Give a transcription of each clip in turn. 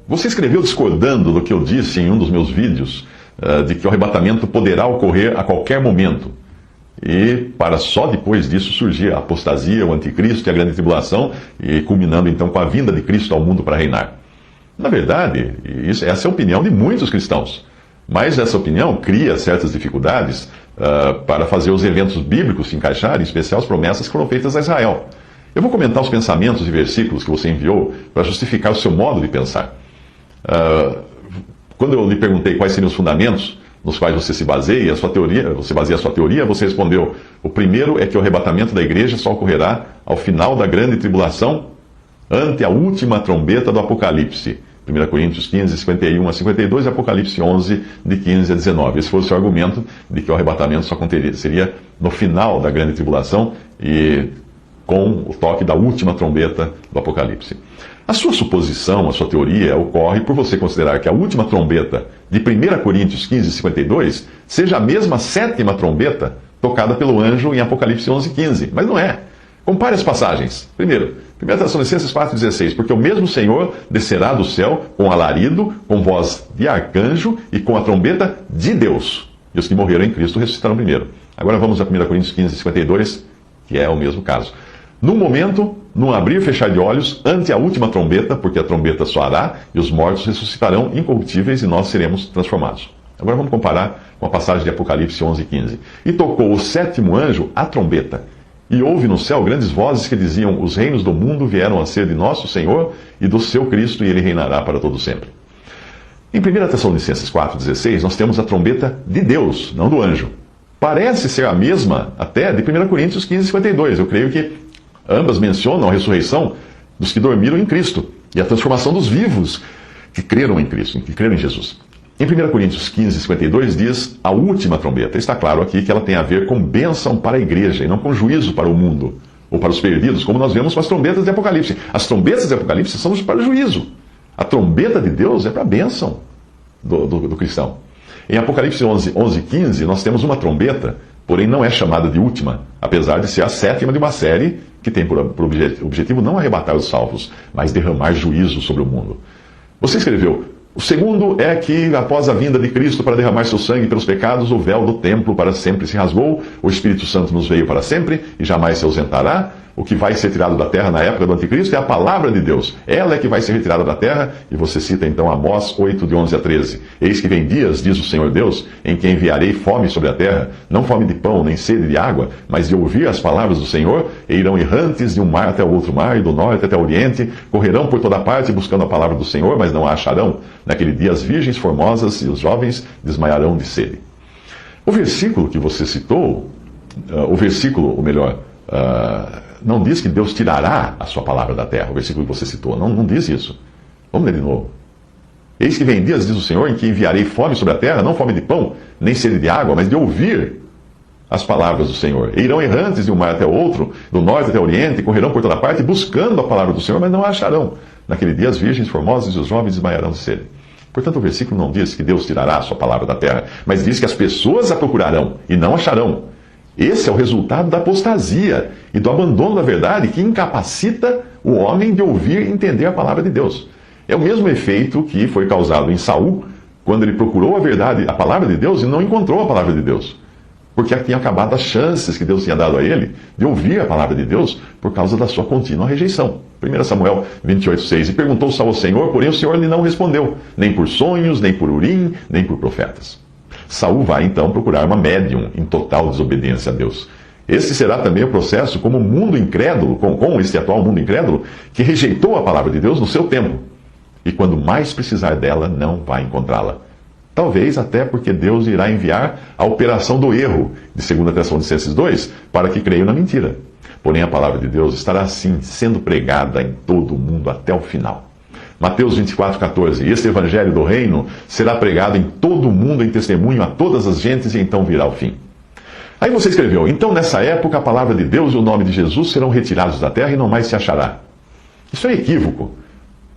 Você escreveu discordando do que eu disse em um dos meus vídeos, de que o arrebatamento poderá ocorrer a qualquer momento. E para só depois disso surgir a apostasia, o anticristo e a grande tribulação, e culminando então com a vinda de Cristo ao mundo para reinar. Na verdade, essa é a opinião de muitos cristãos. Mas essa opinião cria certas dificuldades para fazer os eventos bíblicos se encaixarem, em especial as promessas que foram feitas a Israel. Eu vou comentar os pensamentos e versículos que você enviou para justificar o seu modo de pensar. Quando eu lhe perguntei quais seriam os fundamentos nos quais você se baseia, você baseia a sua teoria, você respondeu: o primeiro é que o arrebatamento da igreja só ocorrerá ao final da grande tribulação, ante a última trombeta do Apocalipse. 1 Coríntios 15, 51 a 52 e Apocalipse 11, de 15 a 19. Esse foi o seu argumento de que o arrebatamento só seria no final da grande tribulação e com o toque da última trombeta do Apocalipse. A sua suposição, a sua teoria, ocorre por você considerar que a última trombeta de 1 Coríntios 15, 52 seja a mesma sétima trombeta tocada pelo anjo em Apocalipse 11, 15. Mas não é. Compare as passagens. Primeiro, 1 Tessalonicenses 4,16. Porque o mesmo Senhor descerá do céu com alarido, com voz de arcanjo e com a trombeta de Deus. E os que morreram em Cristo ressuscitarão primeiro. Agora vamos a 1 Coríntios 15, 52, que é o mesmo caso. Num momento, num abrir e fechar de olhos, ante a última trombeta, porque a trombeta soará e os mortos ressuscitarão incorruptíveis e nós seremos transformados. Agora vamos comparar com a passagem de Apocalipse 11, 15. E tocou o sétimo anjo a trombeta. E houve no céu grandes vozes que diziam: os reinos do mundo vieram a ser de nosso Senhor e do seu Cristo, e ele reinará para todo sempre. Em 1 Tessalonicenses 4,16, nós temos a trombeta de Deus, não do anjo. Parece ser a mesma até de 1 Coríntios 15, 52. Eu creio que ambas mencionam a ressurreição dos que dormiram em Cristo e a transformação dos vivos que creram em Cristo, que creram em Jesus. Em 1 Coríntios 15, 52 diz a última trombeta. Está claro aqui que ela tem a ver com bênção para a igreja e não com juízo para o mundo ou para os perdidos, como nós vemos com as trombetas de Apocalipse. As trombetas de Apocalipse são para o juízo. A trombeta de Deus é para a bênção do cristão. Em Apocalipse 11, 15, nós temos uma trombeta, porém não é chamada de última, apesar de ser a sétima de uma série que tem por objetivo não arrebatar os salvos, mas derramar juízo sobre o mundo. Você escreveu: o segundo é que, após a vinda de Cristo para derramar seu sangue pelos pecados, o véu do templo para sempre se rasgou, o Espírito Santo nos veio para sempre e jamais se ausentará. O que vai ser tirado da terra na época do anticristo é a palavra de Deus. Ela é que vai ser retirada da terra, e você cita então Amós 8, de 11 a 13. Eis que vem dias, diz o Senhor Deus, em que enviarei fome sobre a terra, não fome de pão, nem sede de água, mas de ouvir as palavras do Senhor, e irão errantes de um mar até o outro mar, e do norte até o oriente, correrão por toda parte buscando a palavra do Senhor, mas não a acharão. Naquele dia as virgens formosas e os jovens desmaiarão de sede. O versículo que você citou, não diz que Deus tirará a sua palavra da terra, o versículo que você citou, não diz isso. Vamos ler de novo. Eis que vem dias, diz o Senhor, em que enviarei fome sobre a terra, não fome de pão, nem sede de água, mas de ouvir as palavras do Senhor. E irão errantes de um mar até o outro, do norte até o oriente, correrão por toda parte, buscando a palavra do Senhor, mas não a acharão. Naquele dia as virgens formosas e os jovens desmaiarão de sede. Portanto, o versículo não diz que Deus tirará a sua palavra da terra, mas diz que as pessoas a procurarão e não acharão. Esse é o resultado da apostasia e do abandono da verdade que incapacita o homem de ouvir e entender a palavra de Deus. É o mesmo efeito que foi causado em Saul, quando ele procurou a verdade, a palavra de Deus, e não encontrou a palavra de Deus. Porque tinha acabado as chances que Deus tinha dado a ele de ouvir a palavra de Deus por causa da sua contínua rejeição. 1 Samuel 28, 6. E perguntou Saul ao Senhor, porém o Senhor lhe não respondeu, nem por sonhos, nem por urim, nem por profetas. Saul vai então procurar uma médium em total desobediência a Deus. Esse será também o processo como o mundo incrédulo, com este atual mundo incrédulo, que rejeitou a palavra de Deus no seu tempo. E quando mais precisar dela, não vai encontrá-la. Talvez até porque Deus irá enviar a operação do erro, de 2 Tessalonicenses 2, para que creiam na mentira. Porém, a palavra de Deus estará assim, sendo pregada em todo o mundo até o final. Mateus 24, 14. E este evangelho do reino será pregado em todo o mundo em testemunho a todas as gentes, e então virá o fim. Aí você escreveu: então nessa época a palavra de Deus e o nome de Jesus serão retirados da terra e não mais se achará. Isso é equívoco,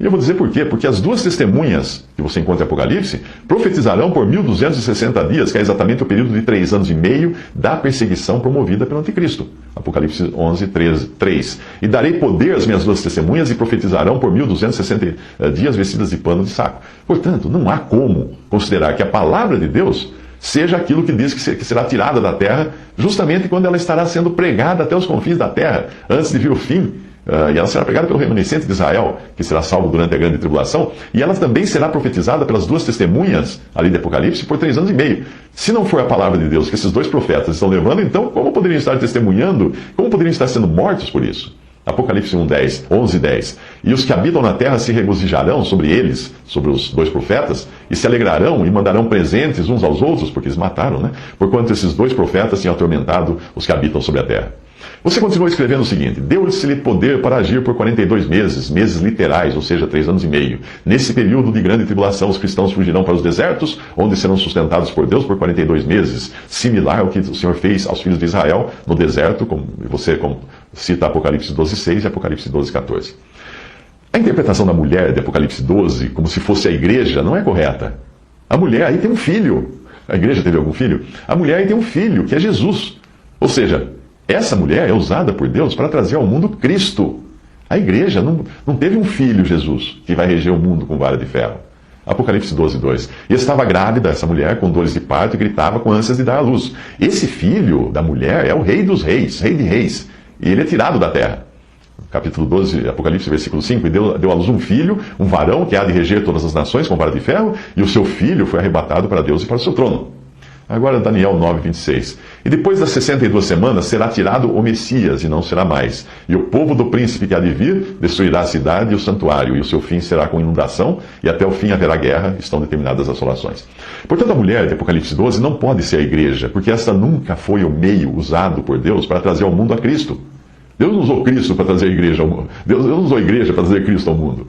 E eu vou dizer por quê. Porque as duas testemunhas que você encontra em Apocalipse profetizarão por 1260 dias, que é exatamente o período de 3 anos e meio da perseguição promovida pelo Anticristo. Apocalipse 11, 3. E darei poder às minhas duas testemunhas e profetizarão por 1260 dias vestidas de pano de saco. Portanto, não há como considerar que a palavra de Deus seja aquilo que diz que será tirada da terra, justamente quando ela estará sendo pregada até os confins da terra, antes de vir o fim. E ela será pregada pelo remanescente de Israel, que será salvo durante a grande tribulação, e ela também será profetizada pelas duas testemunhas ali de Apocalipse por 3 anos e meio. Se não for a palavra de Deus que esses dois profetas estão levando, então como poderiam estar testemunhando? Como poderiam estar sendo mortos por isso? Apocalipse 11, 10. E os que habitam na terra se regozijarão sobre eles, sobre os dois profetas, e se alegrarão e mandarão presentes uns aos outros, porque eles mataram, né? Porquanto esses dois profetas tinham atormentado os que habitam sobre a terra. Você continua escrevendo o seguinte: deu-lhe poder para agir por 42 meses, meses literais, ou seja, 3 anos e meio. Nesse período de grande tribulação, os cristãos fugirão para os desertos, onde serão sustentados por Deus por 42 meses, similar ao que o Senhor fez aos filhos de Israel no deserto, como cita Apocalipse 12:6 e Apocalipse 12:14. A interpretação da mulher de Apocalipse 12, como se fosse a igreja, não é correta. A mulher aí tem um filho. A igreja teve algum filho? A mulher aí tem um filho, que é Jesus. Ou seja, essa mulher é usada por Deus para trazer ao mundo Cristo. A igreja não teve um filho, Jesus, que vai reger o mundo com vara de ferro. Apocalipse 12:2. E estava grávida essa mulher, com dores de parto, e gritava com ânsias de dar à luz. Esse filho da mulher é o rei dos reis, rei de reis. E ele é tirado da terra. Capítulo 12, Apocalipse, versículo 5. E deu à luz um filho, um varão, que há de reger todas as nações com vara de ferro, e o seu filho foi arrebatado para Deus e para o seu trono. Agora Daniel 9:26. E depois das 62 semanas será tirado o Messias, e não será mais. E o povo do príncipe que há de vir destruirá a cidade e o santuário, e o seu fim será com inundação, e até o fim haverá guerra, estão determinadas as assolações. Portanto, a mulher de Apocalipse 12 não pode ser a igreja, porque esta nunca foi o meio usado por Deus para trazer ao mundo a Cristo. Deus não usou Cristo para trazer a igreja ao mundo. Deus não usou a igreja para trazer Cristo ao mundo.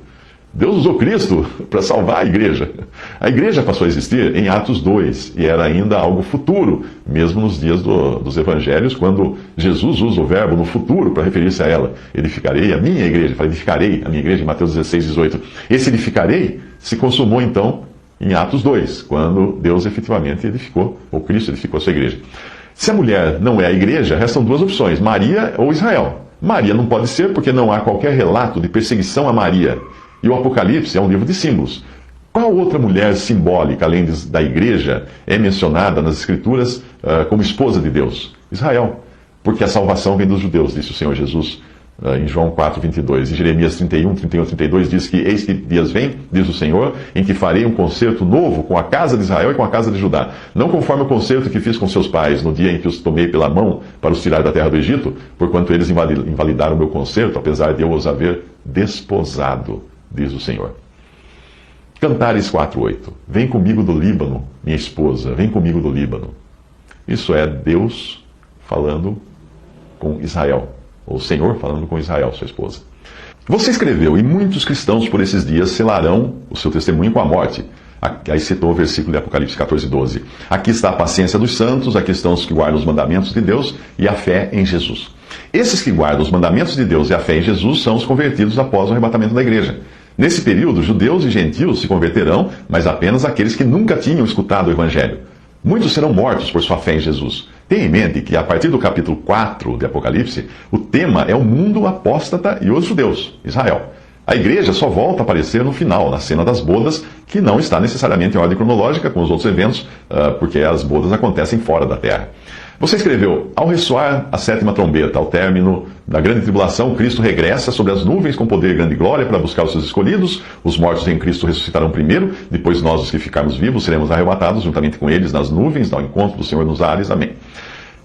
Deus usou Cristo para salvar a igreja. A igreja passou a existir em Atos 2, e era ainda algo futuro, mesmo nos dias dos evangelhos, quando Jesus usa o verbo no futuro para referir-se a ela. Edificarei a minha igreja, edificarei a minha igreja, em Mateus 16:18. Esse edificarei se consumou então em Atos 2, quando Deus efetivamente edificou, ou Cristo edificou a sua igreja. Se a mulher não é a igreja, restam duas opções: Maria ou Israel. Maria não pode ser, porque não há qualquer relato de perseguição a Maria. E o Apocalipse é um livro de símbolos. Qual outra mulher simbólica, além da igreja, é mencionada nas Escrituras como esposa de Deus? Israel. Porque a salvação vem dos judeus, disse o Senhor Jesus em João 4:22. E Jeremias 31, 32 diz que: eis que dias vem, diz o Senhor, em que farei um concerto novo com a casa de Israel e com a casa de Judá. Não conforme o concerto que fiz com seus pais, no dia em que os tomei pela mão para os tirar da terra do Egito, porquanto eles invalidaram o meu concerto, apesar de eu os haver desposado, diz o Senhor. Cantares 4:8. Vem comigo do Líbano, minha esposa, vem comigo do Líbano. Isso é Deus falando com Israel, ou o Senhor falando com Israel, sua esposa. Você escreveu: e muitos cristãos por esses dias selarão o seu testemunho com a morte. Aí citou o versículo de Apocalipse 14:12. Aqui está a paciência dos santos, aqui estão os que guardam os mandamentos de Deus e a fé em Jesus. Esses que guardam os mandamentos de Deus e a fé em Jesus são os convertidos após o arrebatamento da igreja. Nesse período, judeus e gentios se converterão, mas apenas aqueles que nunca tinham escutado o Evangelho. Muitos serão mortos por sua fé em Jesus. Tenha em mente que, a partir do capítulo 4 de Apocalipse, o tema é o mundo apóstata e os judeus, Israel. A igreja só volta a aparecer no final, na cena das bodas, que não está necessariamente em ordem cronológica com os outros eventos, porque as bodas acontecem fora da terra. Você escreveu: ao ressoar a 7ª trombeta, ao término da grande tribulação, Cristo regressa sobre as nuvens com poder e grande glória para buscar os seus escolhidos. Os mortos em Cristo ressuscitarão primeiro, depois nós, os que ficarmos vivos, seremos arrebatados juntamente com eles nas nuvens, ao encontro do Senhor nos ares. Amém.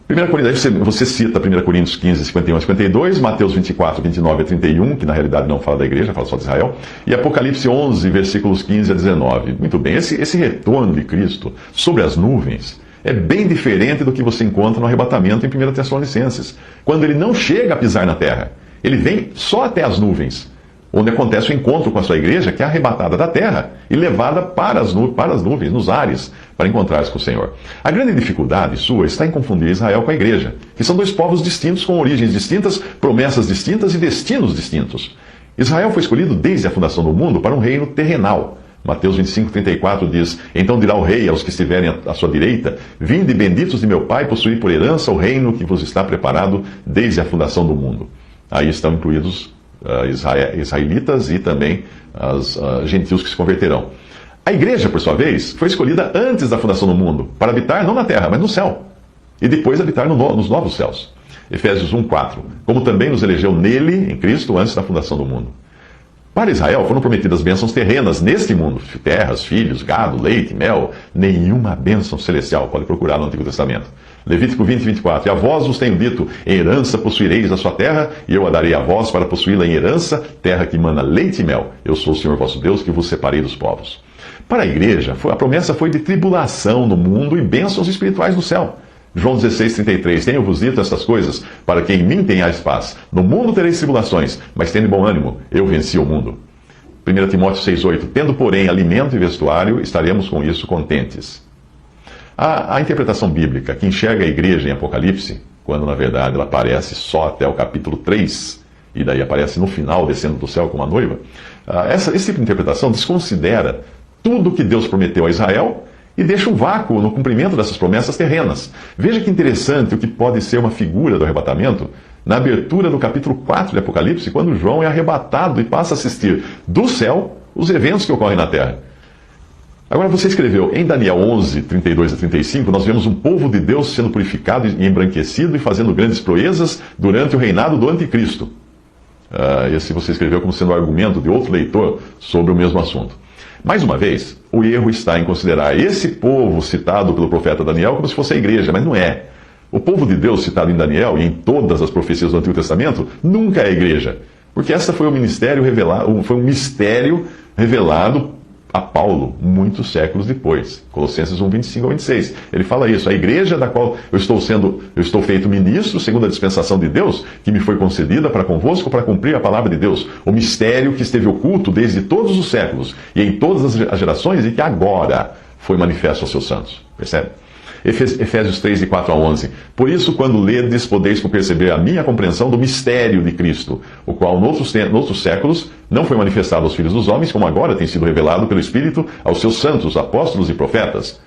1 Coríntios, você cita 1 Coríntios 15, 51 a 52, Mateus 24, 29 a 31, que na realidade não fala da igreja, fala só de Israel, e Apocalipse 11, versículos 15 a 19. Muito bem, esse retorno de Cristo sobre as nuvens é bem diferente do que você encontra no arrebatamento em 1 Tessalonicenses, quando ele não chega a pisar na terra. Ele vem só até as nuvens, onde acontece o encontro com a sua igreja, que é arrebatada da terra e levada para as nuvens, nos ares, para encontrar-se com o Senhor. A grande dificuldade sua está em confundir Israel com a igreja, que são dois povos distintos, com origens distintas, promessas distintas e destinos distintos. Israel foi escolhido desde a fundação do mundo para um reino terrenal. Mateus 25:34 diz: Então dirá o rei aos que estiverem à sua direita: Vinde benditos de meu Pai, possuir por herança o reino que vos está preparado desde a fundação do mundo. Aí estão incluídos israelitas e também os gentios que se converterão. A igreja, por sua vez, foi escolhida antes da fundação do mundo, para habitar não na terra, mas no céu, e depois habitar nos novos céus. Efésios 1:4. Como também nos elegeu nele, em Cristo, antes da fundação do mundo. Para Israel foram prometidas bênçãos terrenas neste mundo: terras, filhos, gado, leite, mel. Nenhuma bênção celestial. Pode procurar no Antigo Testamento. Levítico 20:24. E a vós vos tenho dito: em herança possuireis a sua terra, e eu a darei a vós para possuí-la em herança, terra que mana leite e mel. Eu sou o Senhor vosso Deus, que vos separei dos povos. Para a igreja, a promessa foi de tribulação no mundo e bênçãos espirituais no céu. João 16:33. Tenho-vos dito estas coisas, para que em mim tenhais paz. No mundo tereis tribulações, mas tende bom ânimo, eu venci o mundo. 1 Timóteo 6:8. Tendo, porém, alimento e vestuário, estaremos com isso contentes. A interpretação bíblica que enxerga a igreja em Apocalipse, quando na verdade ela aparece só até o capítulo 3, e daí aparece no final, descendo do céu como uma noiva, esse tipo de interpretação desconsidera tudo que Deus prometeu a Israel e deixa um vácuo no cumprimento dessas promessas terrenas. Veja que interessante o que pode ser uma figura do arrebatamento na abertura do capítulo 4 de Apocalipse, quando João é arrebatado e passa a assistir do céu os eventos que ocorrem na terra. Agora você escreveu em Daniel 11:32-35, nós vemos um povo de Deus sendo purificado e embranquecido e fazendo grandes proezas durante o reinado do anticristo. Esse você escreveu como sendo um argumento de outro leitor sobre o mesmo assunto. Mais uma vez, o erro está em considerar esse povo citado pelo profeta Daniel como se fosse a igreja, mas não é. O povo de Deus citado em Daniel e em todas as profecias do Antigo Testamento nunca é a igreja, porque essa foi um mistério revelado a Paulo muitos séculos depois. Colossenses 1:25-26. Ele fala isso: a igreja da qual eu estou feito ministro, segundo a dispensação de Deus, que me foi concedida para convosco para cumprir a palavra de Deus, o mistério que esteve oculto desde todos os séculos e em todas as gerações e que agora foi manifesto aos seus santos. Percebe? Efésios 3:4-11. Por isso, quando ledes, podeis perceber a minha compreensão do mistério de Cristo, o qual, noutros séculos, não foi manifestado aos filhos dos homens, como agora tem sido revelado pelo Espírito aos seus santos, apóstolos e profetas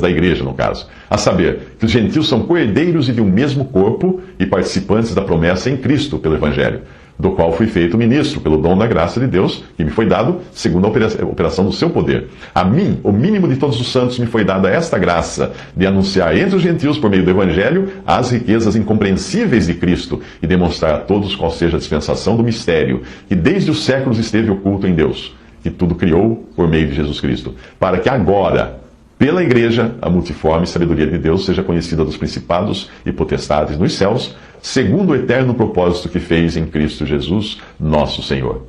da igreja, no caso. A saber, que os gentios são coerdeiros e de um mesmo corpo e participantes da promessa em Cristo pelo Evangelho, do qual fui feito ministro, pelo dom da graça de Deus, que me foi dado, segundo a operação do seu poder. A mim, o mínimo de todos os santos, me foi dada esta graça, de anunciar entre os gentios, por meio do Evangelho, as riquezas incompreensíveis de Cristo, e demonstrar a todos qual seja a dispensação do mistério, que desde os séculos esteve oculto em Deus, que tudo criou por meio de Jesus Cristo, para que agora, pela igreja, a multiforme sabedoria de Deus seja conhecida dos principados e potestades nos céus, segundo o eterno propósito que fez em Cristo Jesus, nosso Senhor.